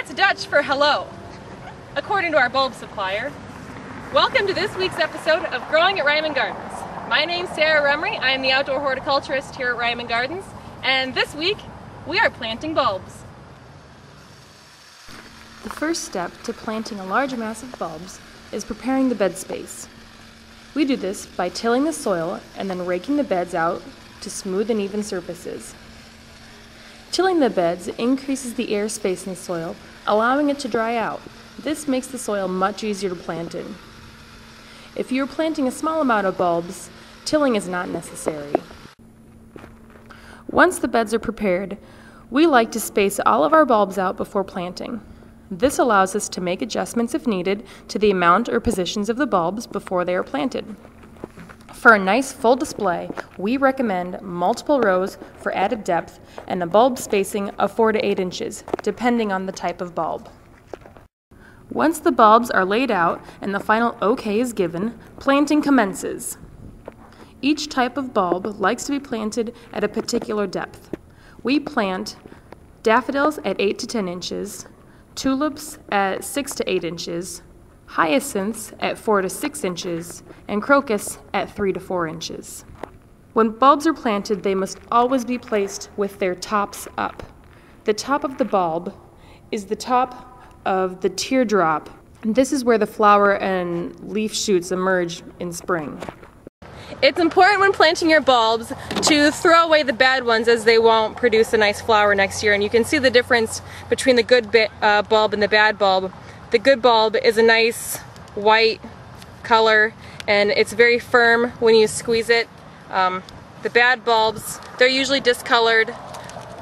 That's Dutch for hello, according to our bulb supplier. Welcome to this week's episode of Growing at Reiman Gardens. My name's Sarah Rummery. I am the outdoor horticulturist here at Reiman Gardens, and this week we are planting bulbs. The first step to planting a large mass of bulbs is preparing the bed space. We do this by tilling the soil and then raking the beds out to smooth and even surfaces. Tilling the beds increases the air space in the soil, allowing it to dry out. This makes the soil much easier to plant in. If you are planting a small amount of bulbs, tilling is not necessary. Once the beds are prepared, we like to space all of our bulbs out before planting. This allows us to make adjustments if needed to the amount or positions of the bulbs before they are planted. For a nice full display, we recommend multiple rows for added depth and a bulb spacing of 4 to 8 inches, depending on the type of bulb. Once the bulbs are laid out and the final OK is given, planting commences. Each type of bulb likes to be planted at a particular depth. We plant daffodils at 8 to 10 inches, tulips at 6 to 8 inches, hyacinths at 4 to 6 inches, and crocus at 3 to 4 inches. When bulbs are planted, they must always be placed with their tops up. The top of the bulb is the top of the teardrop, and this is where the flower and leaf shoots emerge in spring. It's important when planting your bulbs to throw away the bad ones, as they won't produce a nice flower next year, and you can see the difference between the good bulb and the bad bulb. The good bulb is a nice white color and it's very firm when you squeeze it. The bad bulbs, they're usually discolored.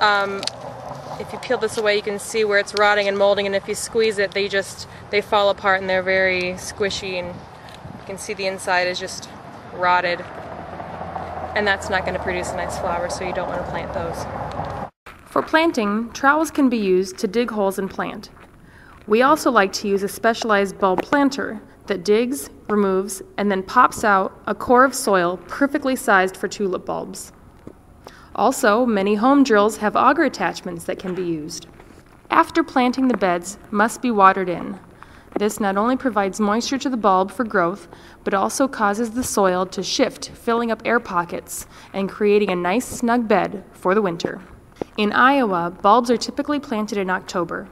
If you peel this away, you can see where it's rotting and molding, and if you squeeze it, they fall apart and they're very squishy, and you can see the inside is just rotted, and that's not going to produce a nice flower, so you don't want to plant those. For planting, trowels can be used to dig holes and plant. We also like to use a specialized bulb planter that digs, removes, and then pops out a core of soil perfectly sized for tulip bulbs. Also, many home drills have auger attachments that can be used. After planting, the beds must be watered in. This not only provides moisture to the bulb for growth, but also causes the soil to shift, filling up air pockets and creating a nice snug bed for the winter. In Iowa, bulbs are typically planted in October.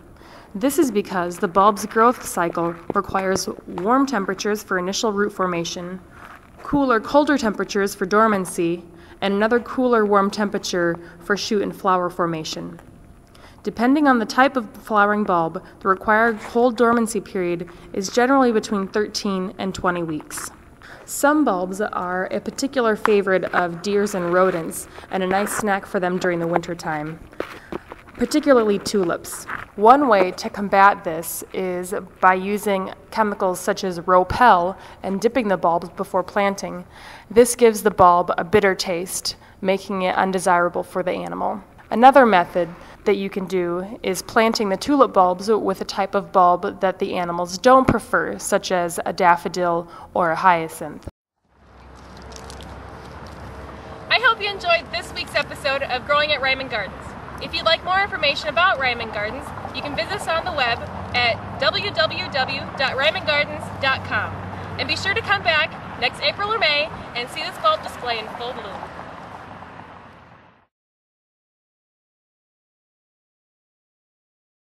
This is because the bulb's growth cycle requires warm temperatures for initial root formation, colder temperatures for dormancy, and another cooler, warm temperature for shoot and flower formation. Depending on the type of flowering bulb, the required cold dormancy period is generally between 13 and 20 weeks. Some bulbs are a particular favorite of deers and rodents, and a nice snack for them during the winter time, particularly tulips. One way to combat this is by using chemicals such as Ropel and dipping the bulbs before planting. This gives the bulb a bitter taste, making it undesirable for the animal. Another method that you can do is planting the tulip bulbs with a type of bulb that the animals don't prefer, such as a daffodil or a hyacinth. I hope you enjoyed this week's episode of Growing at Reiman Gardens. If you'd like more information about Reiman Gardens, you can visit us on the web at www.reimangardens.com. And be sure to come back next April or May and see this bulb display in full bloom.